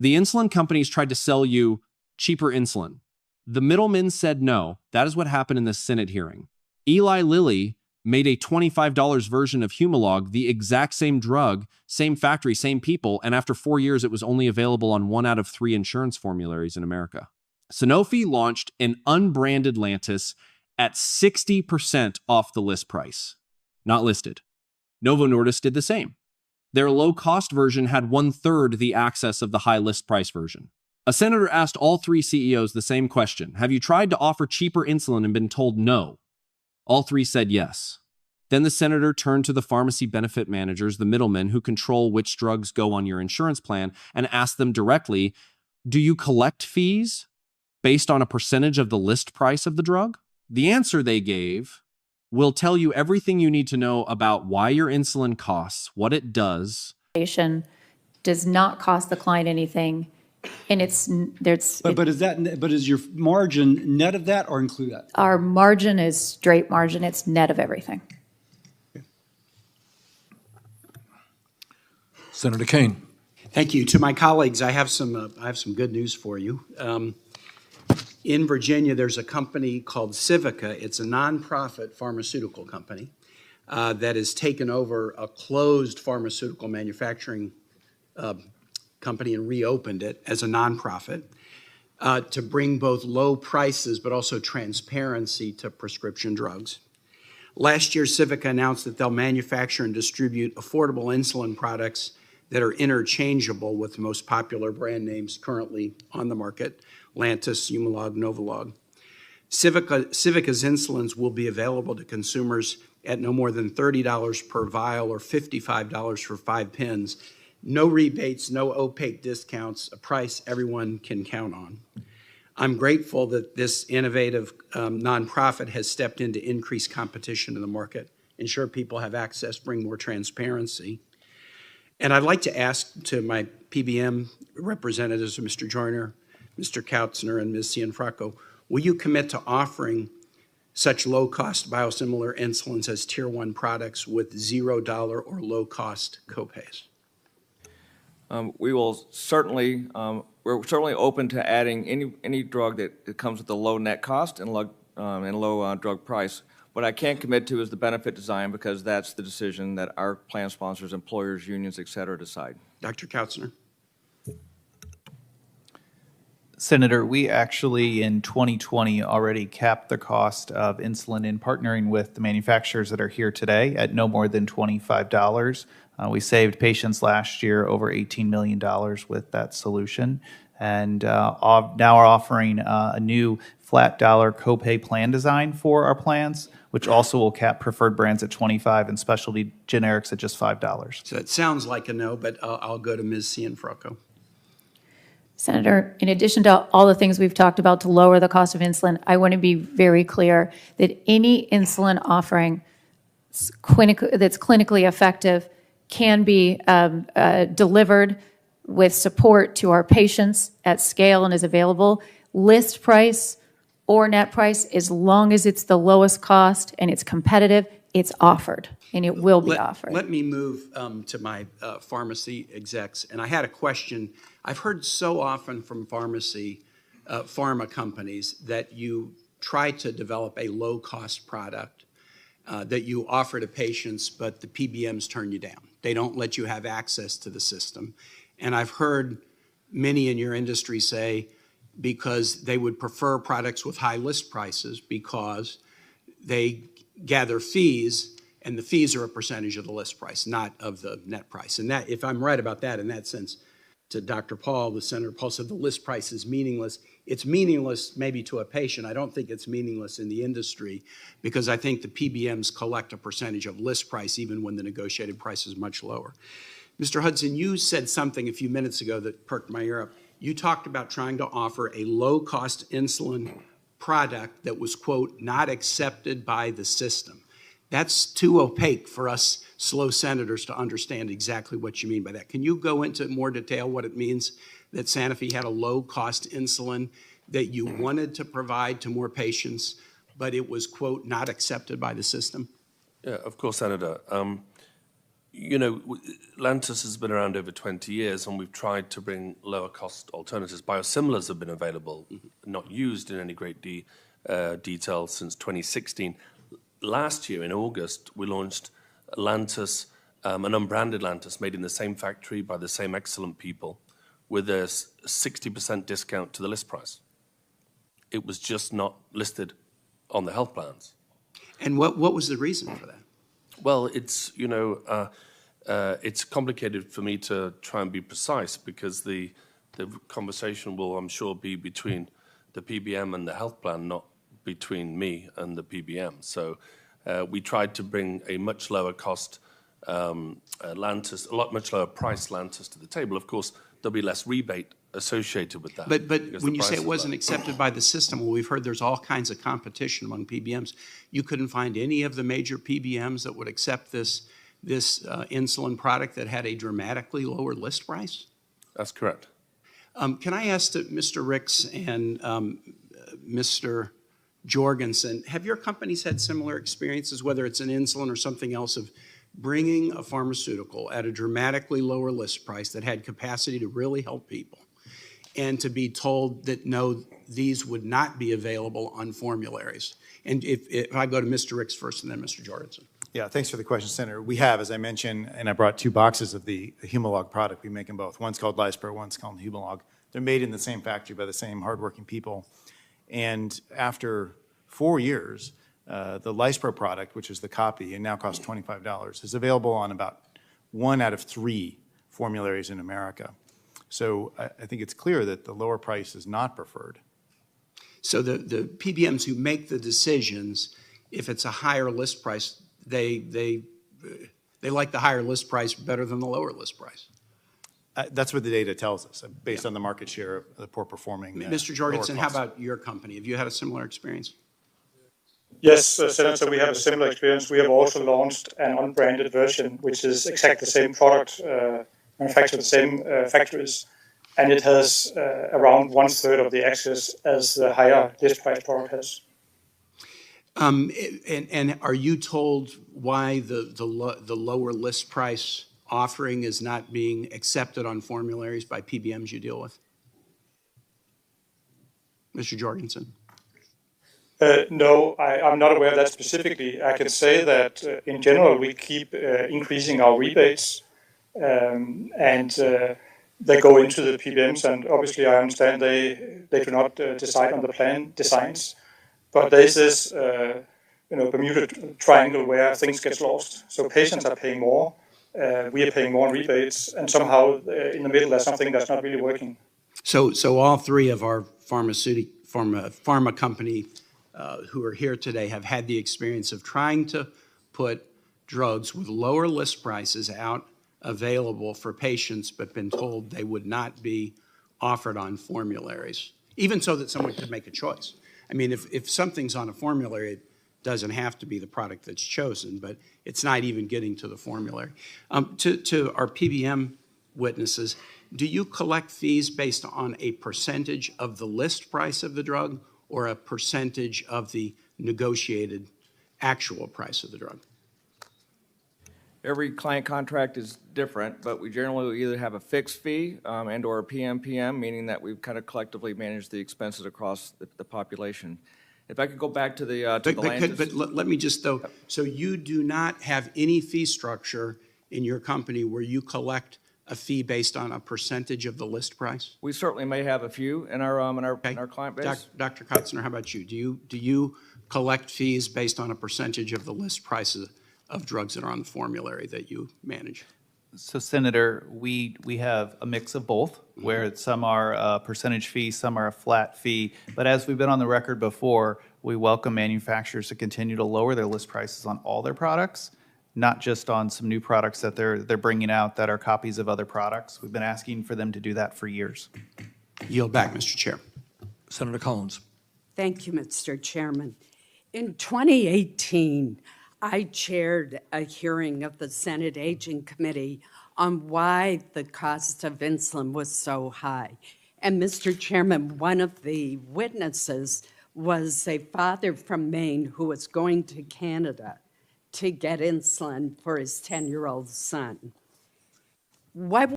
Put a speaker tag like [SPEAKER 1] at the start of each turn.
[SPEAKER 1] The insulin companies tried to sell you cheaper insulin. The middlemen said no. That is what happened in the Senate hearing. Eli Lilly made a $25 version of Humalog, the exact same drug, same factory, same people, and after 4 years, it was only available on 1 out of 3 insurance formularies in America. Sanofi launched an unbranded Lantis at 60% off the list price, not listed. Novo Nordisk did the same. Their low-cost version had 1/3 the access of the high list price version. A senator asked all 3 CEOs the same question. Have you tried to offer cheaper insulin and been told no? All 3 said yes. Then the senator turned to the pharmacy benefit managers, the middlemen who control which drugs go on your insurance plan, and asked them directly, do you collect fees based on a percentage of the list price of the drug? The answer they gave will tell you everything you need to know about why your insulin costs, what it does.
[SPEAKER 2] Does not cost the client anything, and
[SPEAKER 3] But is your margin net of that or include that?
[SPEAKER 2] our margin is straight margin. It's net of everything.
[SPEAKER 4] Senator Kane.
[SPEAKER 5] Thank you. To my colleagues, I have some good news for you. In Virginia, there's a company called Civica. It's a nonprofit pharmaceutical company that has taken over a closed pharmaceutical manufacturing company and reopened it as a nonprofit to bring both low prices but also transparency to prescription drugs. Last year, Civica announced that they'll manufacture and distribute affordable insulin products that are interchangeable with the most popular brand names currently on the market: Lantis, Humalog, Novolog. Civica's insulins will be available to consumers at no more than $30 per vial or $55 for 5 pens. No rebates, no opaque discounts, a price everyone can count on. I'm grateful that this innovative nonprofit has stepped in to increase competition in the market, ensure people have access, bring more transparency. And I'd like to ask to my PBM representatives, Mr. Joyner, Mr. Kautzner, and Ms. Cianfrocco, will you commit to offering such low-cost biosimilar insulins as Tier 1 products with $0 or low-cost copays?
[SPEAKER 6] We will certainly, we're certainly open to adding any drug that comes with a low net cost and low drug price. What I can't commit to is the benefit design, because that's the decision that our plan sponsors, employers, unions, et cetera, decide.
[SPEAKER 5] Dr. Kautzner.
[SPEAKER 7] Senator, we actually in 2020 already capped the cost of insulin in partnering with the manufacturers that are here today at no more than $25. We saved patients last year over $18 million with that solution, and now are offering a new flat dollar copay plan design for our plans, which also will cap preferred brands at $25 and specialty generics at just $5.
[SPEAKER 5] So it sounds like a no, but I'll go to Ms. Cianfrocco.
[SPEAKER 2] Senator, in addition to all the things we've talked about to lower the cost of insulin, I want to be very clear that any insulin offering that's clinically effective can be delivered with support to our patients at scale and is available. List price or net price, as long as it's the lowest cost and it's competitive, it's offered, and it will be offered.
[SPEAKER 5] Let me move to my pharmacy execs. And I had a question. I've heard so often from pharma companies that you try to develop a low-cost product that you offer to patients, but the PBMs turn you down. They don't let you have access to the system. And I've heard many in your industry say because they would prefer products with high list prices because they gather fees, and the fees are a percentage of the list price, not of the net price. And that, if I'm right about that, in that sense, to Dr. Paul, the Senator Paul said the list price is meaningless. It's meaningless maybe to a patient. I don't think it's meaningless in the industry, because I think the PBMs collect a percentage of list price even when the negotiated price is much lower. Mr. Hudson, you said something a few minutes ago that perked my ear up. You talked about trying to offer a low-cost insulin product that was, quote, not accepted by the system. That's too opaque for us slow senators to understand exactly what you mean by that. Can you go into more detail what it means that Sanofi had a low-cost insulin that you wanted to provide to more patients, but it was, quote, not accepted by the system?
[SPEAKER 4] Yeah, of course, Senator. Lantis has been around over 20 years, and we've tried to bring lower-cost alternatives. Biosimilars have been available, not used in any great detail since 2016. Last year, in August, we launched Lantis, an unbranded Lantis made in the same factory by the same excellent people, with a 60% discount to the list price. It was just not listed on the health plans.
[SPEAKER 5] And what was the reason for that?
[SPEAKER 4] Well, it's it's complicated for me to try and be precise because the conversation will, I'm sure, be between the PBM and the health plan, not between me and the PBM. So we tried to bring a much lower cost Lantis, much lower price Lantis to the table. Of course, there'll be less rebate associated with that.
[SPEAKER 5] But when you say it wasn't accepted by the system, well, we've heard there's all kinds of competition among PBMs. You couldn't find any of the major PBMs that would accept this insulin product that had a dramatically lower list price?
[SPEAKER 4] That's correct.
[SPEAKER 5] Can I ask Mr. Ricks and Mr. Jorgensen, have your companies had similar experiences, whether it's an insulin or something else, of bringing a pharmaceutical at a dramatically lower list price that had capacity to really help people, and to be told that, no, these would not be available on formularies? And if I go to Mr. Ricks first and then Mr. Jorgensen.
[SPEAKER 8] Yeah, thanks for the question, Senator. We have, as I mentioned, and I brought 2 boxes of the Humalog product. We make them both. One's called Lispro, one's called Humalog. They're made in the same factory by the same hardworking people. And after 4 years, the Lispro product, which is the copy and now costs $25, is available on about 1 out of 3 formularies in America. So I think it's clear that the lower price is not preferred.
[SPEAKER 5] So the PBMs who make the decisions, if it's a higher list price, they like the higher list price better than the lower list price.
[SPEAKER 8] That's what the data tells us, based on the market share of the poor performing.
[SPEAKER 5] Mr. Jorgensen, how about your company? Have you had a similar experience?
[SPEAKER 9] Yes, Senator, we have a similar experience. We have also launched an unbranded version, which is exactly the same product, manufactured the same factories, and it has around 1/3 of the access as the higher list price product has.
[SPEAKER 5] And are you told why the lower list price offering is not being accepted on formularies by PBMs you deal with? Mr. Jorgensen?
[SPEAKER 9] No, I'm not aware of that specifically. I can say that in general, we keep increasing our rebates, and they go into the PBMs, and obviously I understand they do not decide on the plan designs, but there's this Bermuda Triangle where things get lost. So patients are paying more, we are paying more in rebates, and somehow in the middle there's something that's not really working.
[SPEAKER 5] So all 3 of our pharma company who are here today have had the experience of trying to put drugs with lower list prices out available for patients, but been told they would not be offered on formularies, even so that someone could make a choice. I mean, if something's on a formulary, it doesn't have to be the product that's chosen, but it's not even getting to the formulary. To our PBM witnesses, do you collect fees based on a percentage of the list price of the drug or a percentage of the negotiated actual price of the drug?
[SPEAKER 6] Every client contract is different, but we generally either have a fixed fee and or a PMPM, meaning that we've kind of collectively managed the expenses across the population. If I could go back to the Lantis.
[SPEAKER 5] But let me just, though, so you do not have any fee structure in your company where you collect a fee based on a percentage of the list price?
[SPEAKER 6] We certainly may have a few in our client base.
[SPEAKER 5] Dr. Kotzner, how about you? Do you collect fees based on a percentage of the list prices of drugs that are on the formulary that you manage?
[SPEAKER 7] So, Senator, we have a mix of both, where some are a percentage fee, some are a flat fee. But as we've been on the record before, we welcome manufacturers to continue to lower their list prices on all their products, not just on some new products that they're bringing out that are copies of other products. We've been asking for them to do that for years.
[SPEAKER 5] Yield back, Mr. Chair.
[SPEAKER 3] Senator Collins.
[SPEAKER 10] Thank you, Mr. Chairman. In 2018, I chaired a hearing of the Senate Aging Committee on why the cost of insulin was so high. And Mr. Chairman, one of the witnesses was a father from Maine who was going to Canada to get insulin for his 10-year-old son. Why